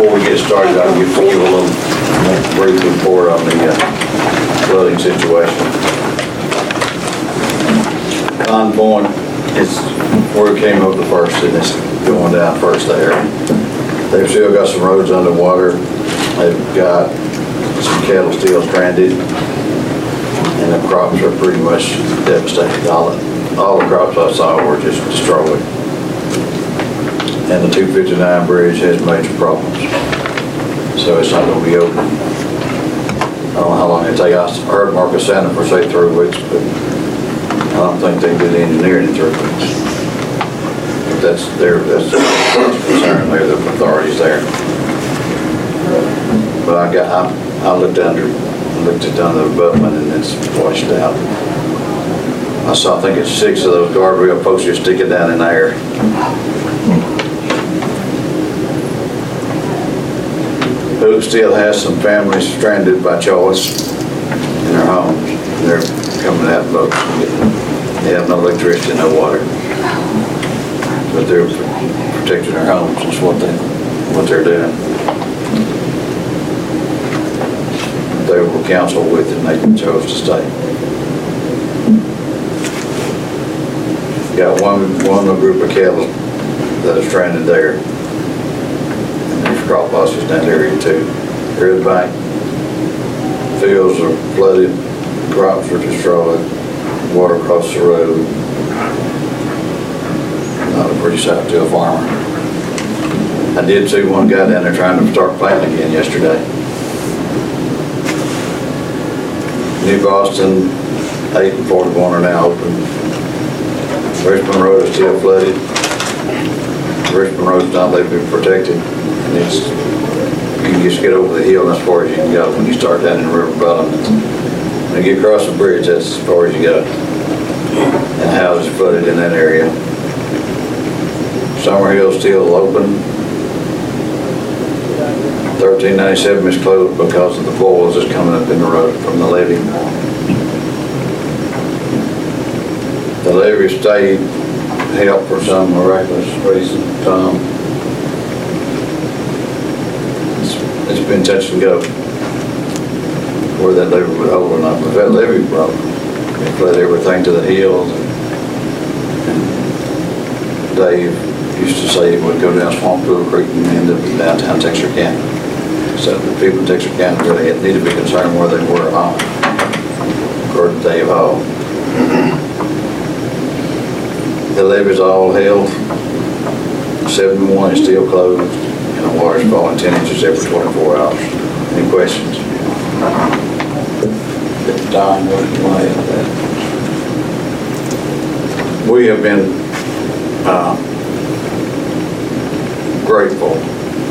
Before we get started, I'll give you a little brief report on the flooding situation. Pond Point is where it came up the first, and it's going down first there. They've still got some roads underwater. They've got some cattle still stranded, and the crops are pretty much devastated. All the crops I saw were just destroyed. And the 259 bridge has major problems, so it's not going to be open. I don't know how long it take. I heard Marcus Santa for say 3 weeks, but I don't think they did engineering in 3 weeks. But that's concern there, the authorities there. But I looked at the abutment, and it's washed out. I think it's 6 of those guardrail posts just sticking down in the air. Who still has some families stranded by choice in their homes. They're coming out of boats. They have no electricity, no water. But they're protecting their homes. That's what they're doing. They were counseled with it, and they chose to stay. Got one group of cattle that are stranded there. And there's crop losses in that area too. They're at the bank. Fields are flooded, crops are destroyed, water across the road. Not a pretty sight to a farmer. I did see one guy down there trying to start planting again yesterday. New Boston, 8 and 41 are now open. Richmond Road is still flooded. Richmond Road's not legally protected. And you can just get over the hill, and as far as you can go when you start down in the river bottom. When you get across the bridge, that's as far as you go. And houses flooded in that area. Summer Hill's still open. 1397 is closed because of the boils that's coming up in the road from the levee. The levee stayed help for some miraculous reason. It's been touch and go where that levee would hold or not. But that levee broke. It flooded everything to the hills. And Dave used to say it would go down Swamp Pool Creek and end up in downtown Texarkana. So the people in Texarkana really need to be concerned where they were at home, according to Dave Hall. The levee's all held. 71 is still closed, and the water's falling 10 inches every 24 hours. Any questions? Don, what do you want to add to that? We have been grateful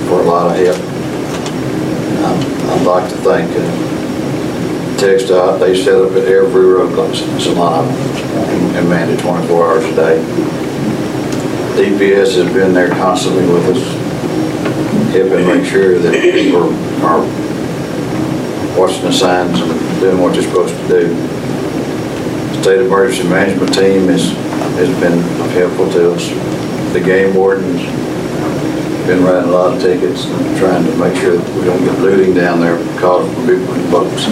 for a lot of help. I'd like to thank TxDOT. They set up at every road crossing. It's a lot of them, and manned it 24 hours a day. DPS has been there constantly with us, helping make sure that people are watching the signs and doing what they're supposed to do. The State Emergency Management Team has been helpful to us. The game wardens been writing a lot of tickets and trying to make sure that we don't get looting down there because of people in boats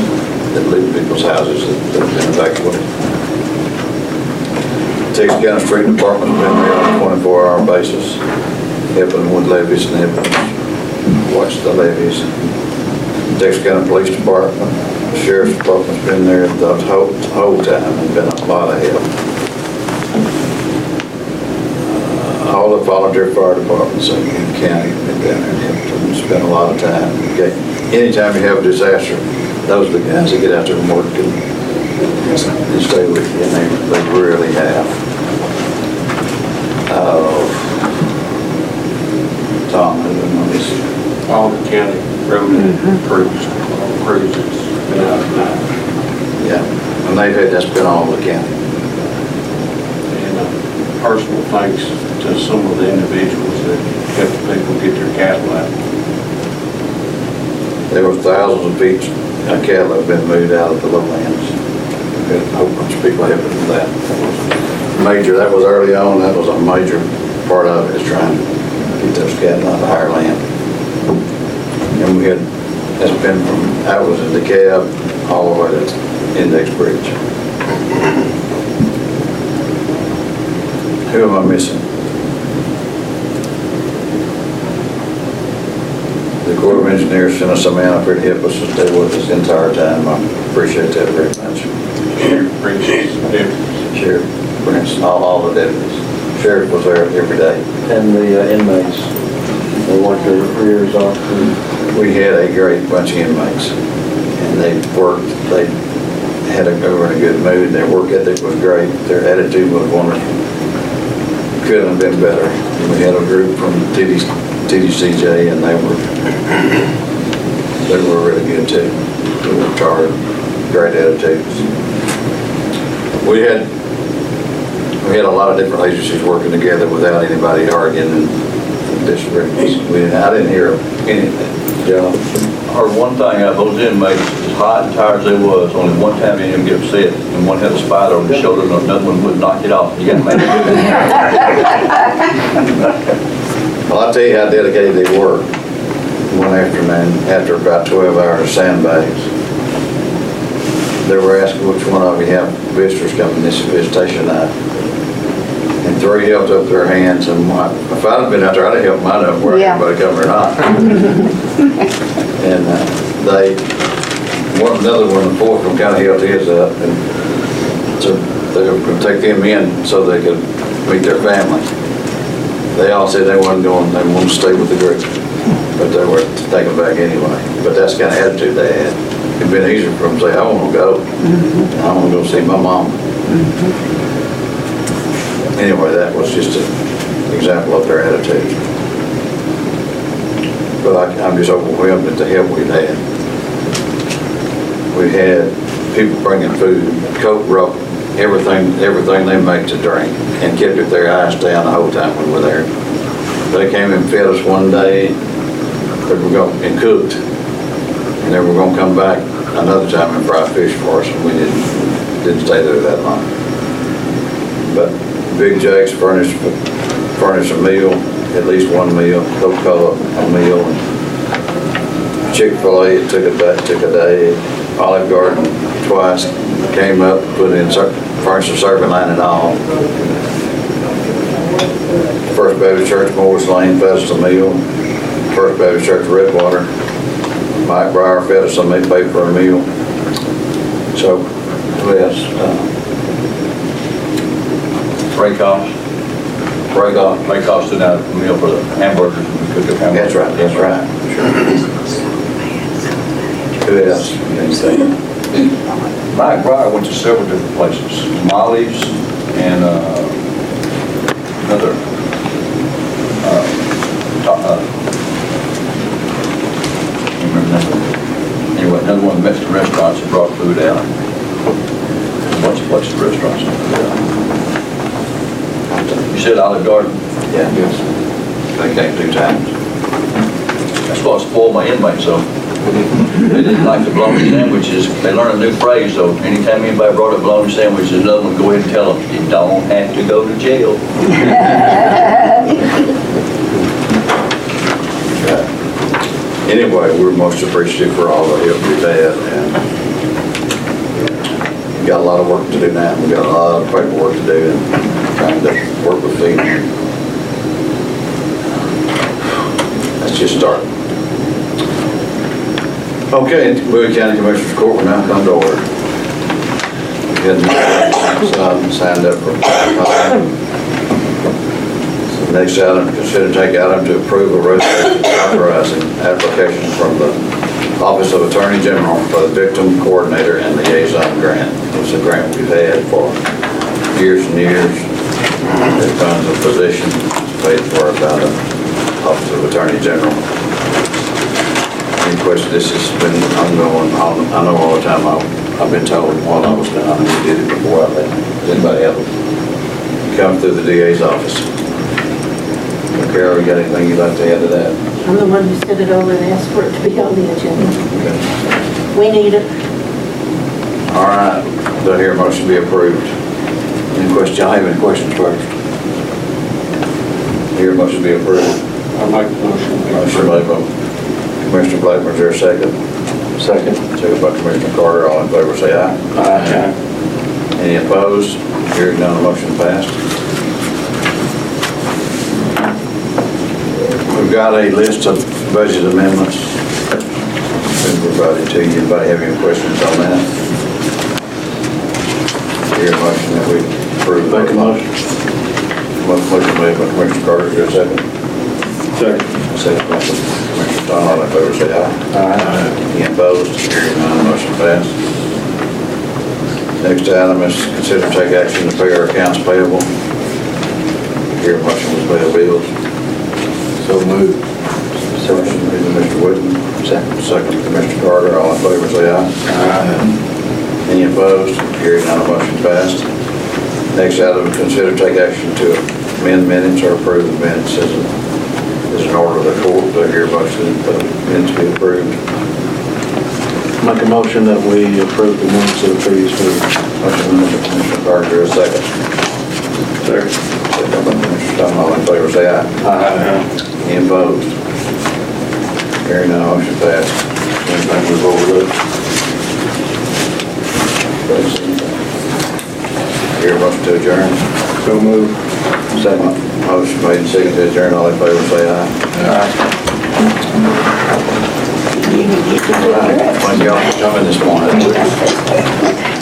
that loot people's houses that have been evacuated. Texas County Street Department's been there on a 24-hour basis, helping with levees and helping watch the levees. Texas County Police Department, the Sheriff's Department's been there the whole time and been a lot of help. All the volunteer fire departments in the county have been down there and helped them spend a lot of time. Okay. Anytime you have a disaster, those are the guys that get out there and work and stay with you, and they really have. Tom, I don't know this. All the county road crews has been out tonight. Yeah, and that's been all the county. And personal thanks to some of the individuals that helped people get their cattle out. There were thousands of feet of cattle have been moved out of the lowlands. We had a whole bunch of people helping with that. That was early on. That was a major part of it, is trying to get those cattle out of higher land. And we had, that's been from, that was in the cab, all the way to Index Bridge. Who am I missing? The Corps of Engineers sent us a man up here to help us to stay with us the entire time. I appreciate that very much. Sheriff appreciates the difference. Sheriff, Prince, all the deputies. Sheriff was there every day. And the inmates, they worked their careers off. We had a great bunch of inmates, and they worked, they were in a good mood, their work ethic was great, their attitude was wonderful. Couldn't have been better. We had a group from TDCJ, and they were really good too. They worked hard, great attitudes. We had a lot of different agencies working together without anybody arguing and disagreements. I didn't hear anything. Yeah. Heard one thing out of those inmates, as hot and tired as they was, only one time any of them get upset, and one had a spider on his shoulder, and another one would knock it off. You got to make it. Well, I'll tell you how dedicated they were. One afternoon, after about 12 hours of sandbags, they were asking which one of you have visitors coming this visitation night. And 3 held up their hands, and if I'd have been out there, I'd have held mine up where everybody come or not. And another one, the fourth one, kind of held his up, and so they were going to take them in so they could meet their family. They all said they wasn't going, they wanted to stay with the group, but they were taken back anyway. But that's the kind of attitude they had. It'd been easier for them to say, I want to go, and I want to go see my mom. Anyway, that was just an example of their attitude. But I'm just overwhelmed at the help we've had. We had people bringing food. Coke brought everything they make to drink and kept it their eyes down the whole time we were there. They came and fed us one day and cooked. And they were going to come back another time and fry fish for us, and we didn't stay there that long. But Big Jake's furnished a meal, at least one meal, Coca-Cola a meal. Chick-fil-A, it took a day. Olive Garden twice came up, put in, furnished a serving line and all. First Baptist Church, Morris Lane, fed us a meal. First Baptist Church, Redwater. Mike Breyer fed us a meat, paid for a meal. So, yes. Raycross stood out a meal for the hamburgers. We cooked the hamburgers. That's right. Who else? Mike Breyer went to several different places. Molly's and another anyway, another one of the Mexican restaurants that brought food out. A bunch of places, restaurants. You said Olive Garden? Yeah. Yes. They came 2 times. That's what spoiled my inmates, so. They didn't like the bologna sandwiches. They learned a new phrase, though. Anytime anybody brought a bologna sandwich, another one, go ahead and tell them, you don't have to go to jail. Anyway, we're most appreciative for all the help we've had, and we've got a lot of work to do now. We've got a lot of paperwork to do, and trying to work with FEMA. Let's just start. Okay, Bowie County Commissioners Court will now come to order. We had signed up for next item, consider take item to approve a resolution authorizing application from the Office of Attorney General for the Victim Coordinator and Liaison Grant. It's a grant we've had for years and years. It funds a position paid for by the Office of Attorney General. Any question? This has been ongoing. I know all the time I've been told while I was down, we did it before I left. Does anybody else come through the DA's office? Carol, you got anything you'd like to add to that? I'm the one who sent it over and asked for it to be on the agenda. Okay. We need it. All right. Do I hear a motion to be approved? Any questions? I have any questions first? Hear a motion to be approved? I make the motion. Motion by Commissioner Blackburn, is there a second? Second. Second by Commissioner Carter, all in favor say aye. Aye. Any opposed? Hearing none, motion passed. We've got a list of budget amendments been provided to you. Anybody have any questions on that? Hear a motion that we approve. Make a motion. Motion made by Commissioner Carter, is there a second? Second. Second by Commissioner Tom, all in favor say aye. Aye. Any opposed? Hearing none, motion passed. Next item is consider and take action to pay our accounts payable. Hear a motion to pay the bills. So moved. Motion made by Mr. Whitten. Second by Commissioner Carter, all in favor say aye. Aye. Any opposed? Hearing none, motion passed. Next item, consider take action to amend minutes or approve the minutes as an order of the court. Do I hear a motion that the minutes be approved? Make a motion that we approve the minutes of the previous meeting. Motion made by Commissioner Carter, a second. Second. Second by Commissioner Tom, all in favor say aye. Aye. Any opposed? Hearing none, motion passed. Anything we've overlooked? Hear a motion to adjourn? So moved. Second. Motion made and seconded to adjourn, all in favor say aye. Aye. You can get to All right, thank y'all for coming this morning.